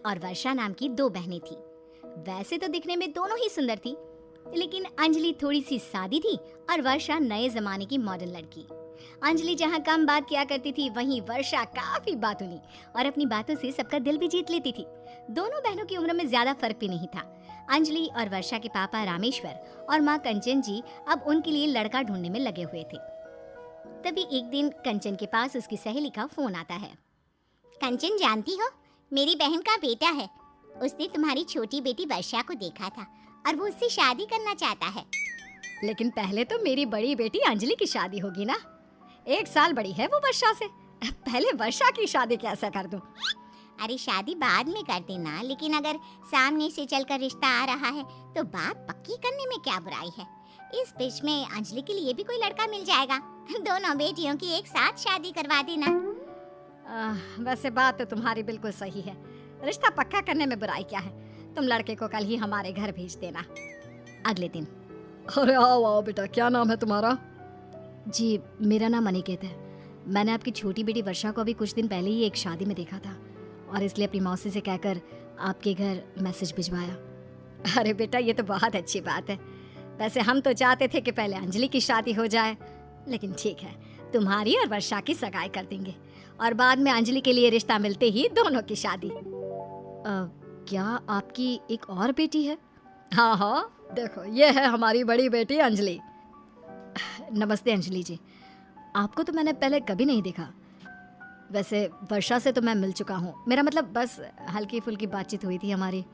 और वर्षा नाम की दो बहनें थी। वैसे तो दिखने में दोनों ही सुंदर थी, लेकिन अंजलि थोड़ी सी सादी थी और वर्षा नए जमाने की मॉडर्न लड़की। अंजलि जहाँ कम बात किया करती थी, वहीं वर्षा काफी बातूनी और अपनी बातों से सबका दिल भी जीत लेती थी। दोनों बहनों की उम्र में ज्यादा फर्क भी नहीं था। अंजलि और वर्षा के पापा रामेश्वर और माँ कंचन जी अब उनके लिए लड़का ढूंढने में लगे हुए थे। तभी एक दिन कंचन के पास उसकी सहेली का फोन आता है। कंचन, जानती हो, मेरी बहन का बेटा है। उसने तुम्हारी छोटी बेटी वर्षा को देखा था और वो उससे शादी करना चाहता है। लेकिन पहले तो मेरी बड़ी बेटी अंजलि की शादी होगी ना। 1 साल बड़ी है वो वर्षा से। पहले वर्षा की शादी कैसे कर दूं? अरे शादी बाद में कर देना, लेकिन अगर सामने से चलकर रिश्ता आ रहा है तो बात पक्की करने में क्या बुराई है। इस बीच में अंजलि के लिए भी कोई लड़का मिल जाएगा। दोनों बेटियों की एक साथ शादी करवा देना। वैसे बात तो तुम्हारी बिल्कुल सही है। रिश्ता पक्का करने में बुराई क्या है। तुम लड़के को कल ही हमारे घर भेज देना। अगले दिन। अरे आओ आओ बेटा, क्या नाम है तुम्हारा? जी, मेरा नाम अनिकेत है। मैंने आपकी छोटी बेटी वर्षा को अभी कुछ दिन पहले ही एक शादी में देखा था और इसलिए अपनी मौसी से कहकर आपके घर मैसेज भिजवाया। अरे बेटा, ये तो बहुत अच्छी बात है। वैसे हम तो चाहते थे कि पहले अंजलि की शादी हो जाए, लेकिन ठीक है, तुम्हारी और वर्षा की सगाई कर देंगे और बाद में अंजलि के लिए रिश्ता मिलते ही दोनों की शादी। क्या आपकी एक और बेटी है? हाँ हाँ, देखो ये है हमारी बड़ी बेटी अंजलि। नमस्ते अंजलि जी, आपको तो मैंने पहले कभी नहीं देखा। वैसे वर्षा से तो मैं मिल चुका हूँ, मेरा मतलब बस हल्की फुल्की बातचीत हुई थी हमारी।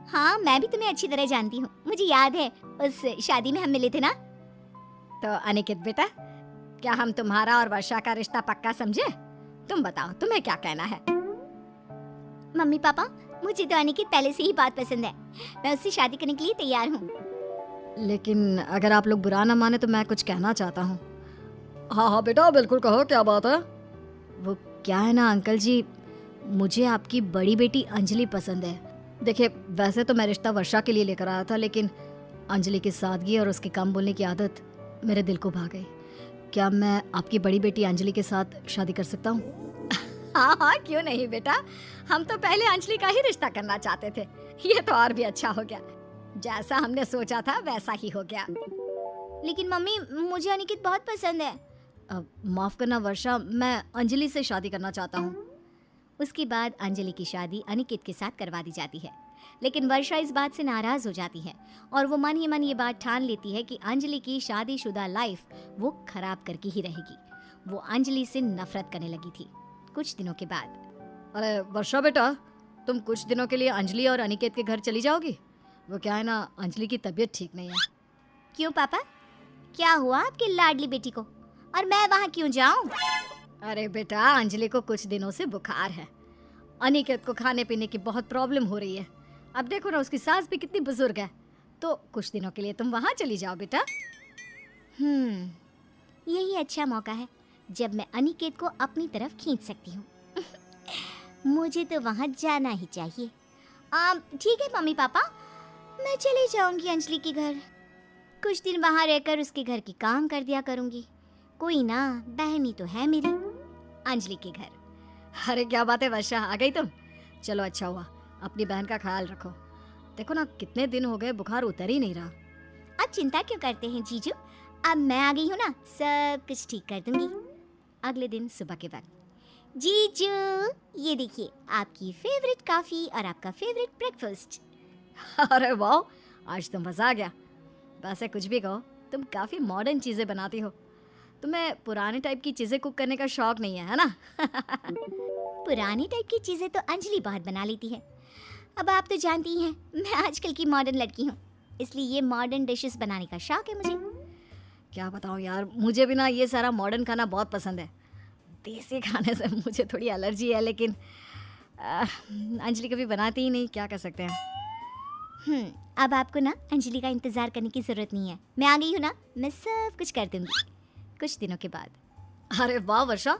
हाँ, मैं भी तुम्हें अच्छी तरह जानती हूँ। मुझे याद है उस शादी में हम मिले थे ना। तो अनिकेत बेटा, क्या हम तुम्हारा और वर्षा का रिश्ता पक्का समझे? तुम बताओ, तुम्हें क्या कहना है? मम्मी पापा, मुझे तो अनिकेत पहले से ही बहुत पसंद है। मैं उससे शादी करने के लिए तैयार हूँ। लेकिन अगर आप लोग बुरा ना माने तो मैं कुछ कहना चाहता हूँ। हाँ हाँ बेटा, बिल्कुल कहो, क्या बात है? वो क्या है ना अंकल जी, मुझे आपकी बड़ी बेटी अंजलि पसंद है। देखिए, वैसे तो मैं रिश्ता वर्षा के लिए लेकर आया था, लेकिन अंजलि की सादगी और उसके कम बोलने की आदत मेरे दिल को भा गई। क्या मैं आपकी बड़ी बेटी अंजलि के साथ शादी कर सकता हूँ? हाँ हाँ, क्यों नहीं बेटा, हम तो पहले अंजलि का ही रिश्ता करना चाहते थे। ये तो और भी अच्छा हो गया, जैसा हमने सोचा था वैसा ही हो गया। लेकिन मम्मी, मुझे अनिकेत बहुत पसंद है। माफ करना वर्षा, मैं अंजलि से शादी करना चाहता हूँ। उसके बाद अंजलि की शादी अनिकेत के साथ करवा दी जाती है, लेकिन वर्षा इस बात से नाराज हो जाती है और वो मन ही मन ये बात ठान लेती है कि अंजलि की शादीशुदा लाइफ वो खराब करके ही रहेगी। वो अंजलि से नफरत करने लगी थी। कुछ दिनों के बाद। अरे वर्षा बेटा, तुम कुछ दिनों के लिए अंजलि और अनिकेत के घर चली जाओगी? वो क्या है ना, अंजलि की तबीयत ठीक नहीं है। क्यों पापा, क्या हुआ आपकी लाडली बेटी को, और मैं वहाँ क्यों जाऊँ? अरे बेटा, अंजलि को कुछ दिनों से बुखार है। अनिकेत को खाने पीने की बहुत प्रॉब्लम हो रही है। अब देखो ना, उसकी सास भी कितनी बुजुर्ग है। तो कुछ दिनों के लिए तुम वहाँ चली जाओ बेटा। यही अच्छा मौका है जब मैं अनिकेत को अपनी तरफ खींच सकती हूँ। मुझे तो वहाँ जाना ही चाहिए। ठीक है मम्मी पापा, मैं चली जाऊंगी अंजलि के घर। कुछ दिन वहाँ रहकर उसके घर की काम कर दिया करूंगी। कोई ना, बहन ही तो है मेरी। अंजलि के घर। अरे क्या बात है वर्षा, आ गई तुम? चलो अच्छा हुआ, अपनी बहन का ख्याल रखो। देखो ना, कितने दिन हो गए बुखार उतर ही नहीं रहा। आप चिंता क्यों करते हैं जीजू, अब मैं आ गई हूँ ना, सब कुछ ठीक कर दूंगी। अगले दिन सुबह के वक्त। जीजू, ये देखिए आपकी फेवरेट कॉफी और आपका फेवरेट ब्रेकफास्ट। अरे वाह, आज तो मजा आ गया। वैसे कुछ भी कहो, तुम काफी मॉडर्न चीजें बनाती हो। तुम्हें पुराने टाइप की चीजें कुक करने का शौक नहीं है ना? पुरानी टाइप की चीजें तो अंजलि बहुत बना लेती है। अब आप तो जानती ही हैं, मैं आजकल की मॉडर्न लड़की हूँ, इसलिए ये मॉडर्न डिशेस बनाने का शौक है मुझे। क्या बताऊँ यार, मुझे भी ना ये सारा मॉडर्न खाना बहुत पसंद है। देसी खाने से मुझे थोड़ी एलर्जी है, लेकिन अंजलि कभी बनाती ही नहीं, क्या कर सकते हैं। अब आपको ना अंजलि का इंतजार करने की जरूरत नहीं है, मैं आ गई हूँ ना, मैं सब कुछ कर दूंगी। कुछ दिनों के बाद। अरे वाह वर्षा,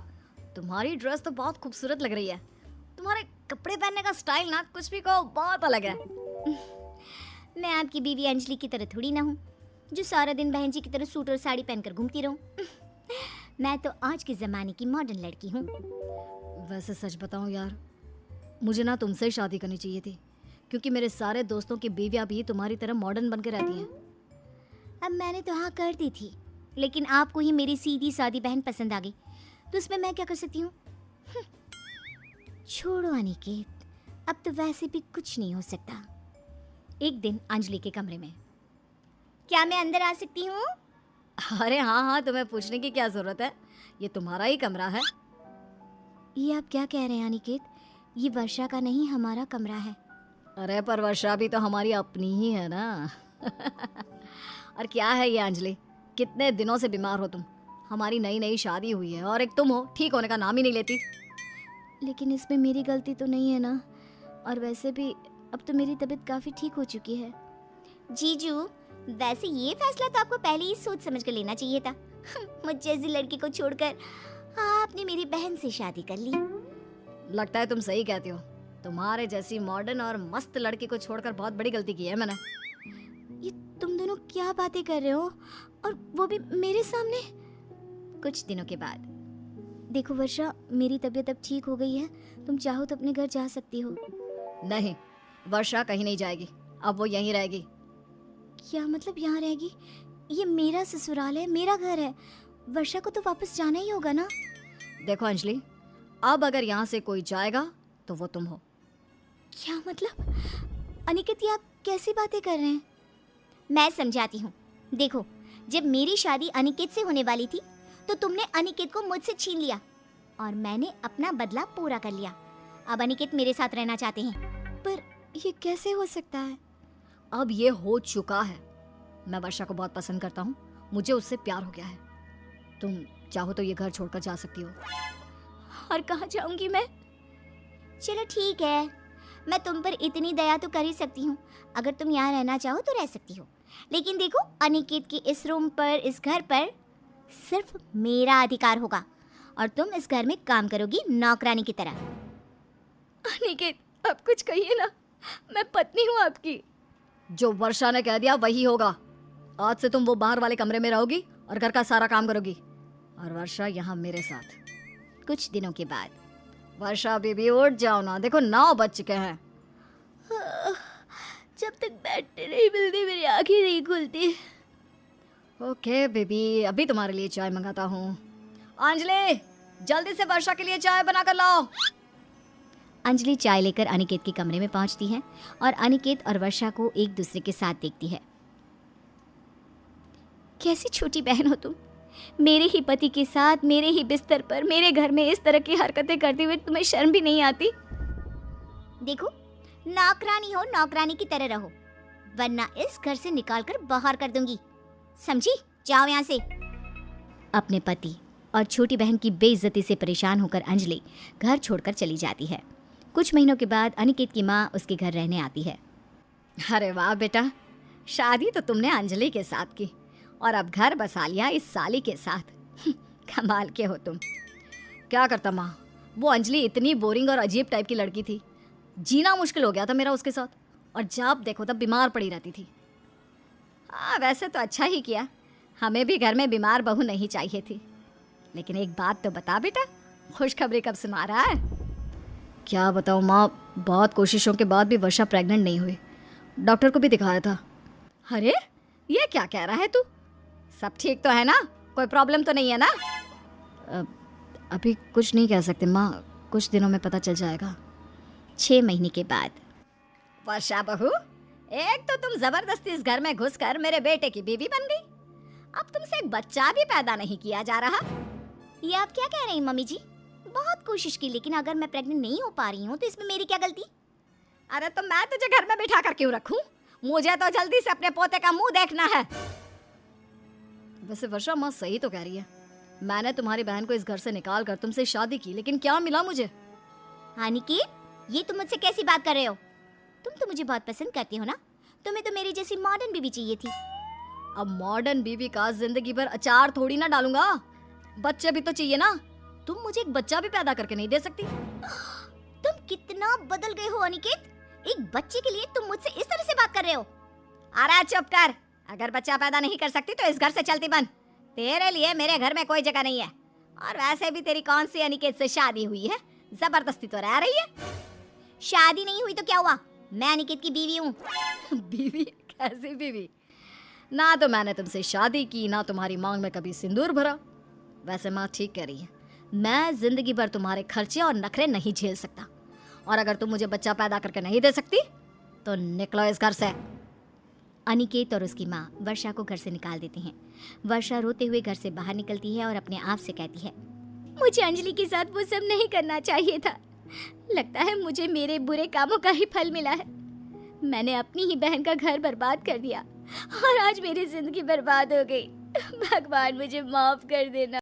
तुम्हारी ड्रेस तो बहुत खूबसूरत लग रही है। तुम्हारे कपड़े पहनने का स्टाइल ना, कुछ भी कहो, बहुत अलग है। मैं आपकी बीवी अंजलि की तरह थोड़ी ना हूँ जो सारा दिन बहन जी की तरह सूट और साड़ी पहनकर घूमती रहूं। मैं तो आज के ज़माने की मॉडर्न लड़की हूँ। वैसे सच बताऊं यार, मुझे ना तुमसे शादी करनी चाहिए थी, क्योंकि मेरे सारे दोस्तों की बीवियां भी तुम्हारी तरह मॉडर्न बन के रहती हैं। अब मैंने तो हाँ कर दी थी, लेकिन आपको ही मेरी सीधी सादी बहन पसंद आ गई, तो उसमें मैं क्या कर सकती हूँ? छोड़ो अनिकेत, अब तो वैसे भी कुछ नहीं हो सकता। एक दिन अंजलि के कमरे में, क्या मैं अंदर आ सकती हूँ? अरे हाँ हाँ, तुम्हें पूछने की क्या जरूरत है, ये तुम्हारा ही कमरा है। ये आप क्या कह रहे हैं अनिकेत? ये वर्षा का नहीं, हमारा कमरा है। अरे पर वर्षा भी तो हमारी अपनी ही है ना। और क्या है ये अंजलि, कितने दिनों से बीमार हो तुम? हमारी नई नई शादी हुई है और एक तुम हो, ठीक होने का नाम ही नहीं लेती। लेकिन इसमें मेरी गलती तो नहीं है ना, और वैसे भी अब तो मेरी तबीयत काफ़ी ठीक हो चुकी है। जीजू, वैसे ये फैसला तो आपको पहले ही सोच समझ कर लेना चाहिए था। मुझ जैसी लड़की को छोड़कर आपने मेरी बहन से शादी कर ली। लगता है तुम सही कहती हो, तुम्हारे जैसी मॉडर्न और मस्त लड़की को छोड़कर बहुत बड़ी गलती की है मैंने। ये तुम दोनों क्या बातें कर रहे हो, और वो भी मेरे सामने? कुछ दिनों के बाद, देखो वर्षा, मेरी तबीयत अब ठीक हो गई है, तुम चाहो तो अपने घर जा सकती हो। नहीं, वर्षा कहीं नहीं जाएगी, अब वो यहीं रहेगी। क्या मतलब यहाँ रहेगी? ये मेरा ससुराल है, मेरा घर है, वर्षा को तो वापस जाना ही होगा ना। देखो अंजलि, अब अगर यहाँ से कोई जाएगा तो वो तुम हो। क्या मतलब? अनिकेत, ये आप कैसी बातें कर रहे हैं? मैं समझाती हूँ। देखो, जब मेरी शादी अनिकेत से होने वाली थी तो तुमने अनिकेत को मुझसे छीन लिया और मैंने अपना बदला पूरा कर लिया। अब अनिकेत मेरे साथ रहना चाहते हैं। पर ये कैसे हो सकता है? अब ये हो चुका है। मैं वर्षा को बहुत पसंद करता हूँ, मुझे उससे प्यार हो गया है। तुम चाहो तो ये घर छोड़कर जा सकती हो। और कहाँ जाऊंगी मैं? चलो ठीक है, मैं तुम पर इतनी दया तो कर ही सकती हूँ। अगर तुम यहाँ रहना चाहो तो रह सकती हो, लेकिन देखो, अनिकेत के इस रूम पर, इस घर पर सिर्फ मेरा अधिकार होगा और तुम इस घर में काम करोगी नौकरानी की तरह। अनिकेत, आप कुछ कहिए ना, मैं पत्नी हूँ आपकी। जो वर्षा ने कह दिया वही होगा। आज से तुम वो बाहर वाले कमरे में रहोगी और घर का सारा काम करोगी, और वर्षा यहाँ मेरे साथ। कुछ दिनों के बाद, वर्षा बेबी उठ जाओ ना, देखो 9 बज चुके हैं। जब तक बैठने नहीं मिलती मेरी आंखें नहीं खुलती। ओके बेबी, अभी तुम्हारे लिए चाय मंगाता हूँ। अंजलि, जल्दी से वर्षा के लिए चाय बना कर लाओ। अंजलि चाय लेकर अनिकेत के कमरे में पहुंचती है और अनिकेत और वर्षा को एक दूसरे के साथ देखती है। कैसी छोटी बहन हो तुम, मेरे ही पति के साथ, मेरे ही बिस्तर पर, मेरे घर में इस तरह की हरकतें करते हुए तुम्हें शर्म भी नहीं आती? देखो, नौकरानी हो, नौकरानी की तरह रहो, वरना इस घर से निकालकर बाहर कर दूंगी, समझी? जाओ यहाँ से। अपने पति और छोटी बहन की बेइज्जती से परेशान होकर अंजलि घर छोड़कर चली जाती है। कुछ महीनों के बाद अनिकेत की माँ उसके घर रहने आती है। अरे वाह बेटा, शादी तो तुमने अंजलि के साथ की और अब घर बसा लिया इस साली के साथ। कमाल के हो तुम। क्या करता माँ, वो अंजलि इतनी बोरिंग और अजीब टाइप की लड़की थी, जीना मुश्किल हो गया था मेरा उसके साथ, और जब देखो तब बीमार पड़ी रहती थी। हाँ, वैसे तो अच्छा ही किया, हमें भी घर में बीमार बहू नहीं चाहिए थी। लेकिन एक बात तो बता बेटा, खुशखबरी कब सुना रहा है? क्या बताऊँ माँ, बहुत कोशिशों के बाद भी वर्षा प्रेग्नेंट नहीं हुई, डॉक्टर को भी दिखाया था। अरे ये क्या कह रहा है तू? सब ठीक तो है ना, कोई प्रॉब्लम तो नहीं है ना? अभी कुछ नहीं कह सकते माँ, कुछ दिनों में पता चल जाएगा। 6 महीने के बाद, वर्षा बहू, एक तो तुम जबरदस्ती इस घर में घुसकर मेरे बेटे की बीवी बन गई, अब तुमसे एक बच्चा भी पैदा नहीं किया जा रहा। ये आप क्या कह रही हैं मम्मी जी? बहुत कोशिश की, लेकिन अगर मैं प्रेग्नेंट नहीं हो पा रही हूँ तो इसमें मेरी क्या गलती? अरे तो मैं तुझे घर में बिठा कर क्यों रखूं? मुझे तो जल्दी से अपने पोते का मुंह देखना है। वैसे वर्षा माँ सही तो कह रही है, मैंने तुम्हारी बहन को इस घर से निकाल कर तुमसे शादी की, लेकिन क्या मिला मुझे? अनिकेत, ये तुम मुझसे कैसी बात कर रहे हो? तुम तो मुझे बहुत पसंद करती हो ना, तुम्हें तो मेरी जैसी मॉडर्न बीवी चाहिए थी। अब मॉडर्न बीवी का जिंदगी भर अचार थोड़ी ना डालूंगा, बच्चे भी तो चाहिए ना। तुम मुझे एक बच्चा भी पैदा करके नहीं दे सकती। तुम कितना बदल गए हो अनिकेत, एक बच्चे के लिए तुम मुझसे इस तरह से बात कर रहे हो? अरे चुप कर, अगर बच्चा पैदा नहीं कर सकती तो इस घर से चलती बन, तेरे लिए मेरे घर में कोई जगह नहीं है। और वैसे भी तेरी कौन सी अनिकेत से शादी हुई है, जबरदस्ती तो रह रही है। शादी नहीं हुई तो क्या हुआ, मैं अनिकेत की बीवी हूँ। बीवी? कैसी बीवी? ना तो मैंने तुमसे शादी की, ना तुम्हारी मांग में कभी सिंदूर भरा। वैसे माँ ठीक कह रही है, मैं जिंदगी भर तुम्हारे खर्चे और नखरे नहीं झेल सकता, और अगर तुम मुझे बच्चा पैदा करके नहीं दे सकती तो निकलो इस घर से। अनिकेत और उसकी माँ वर्षा को घर से निकाल देती हैं। वर्षा रोते हुए घर से बाहर निकलती है और अपने आप से कहती है, मुझे अंजलि के साथ वो सब नहीं करना चाहिए था। लगता है मुझे मेरे बुरे कामों का ही फल मिला है। मैंने अपनी ही बहन का घर बर्बाद कर दिया और आज मेरी जिंदगी बर्बाद हो गई। भगवान मुझे माफ कर देना।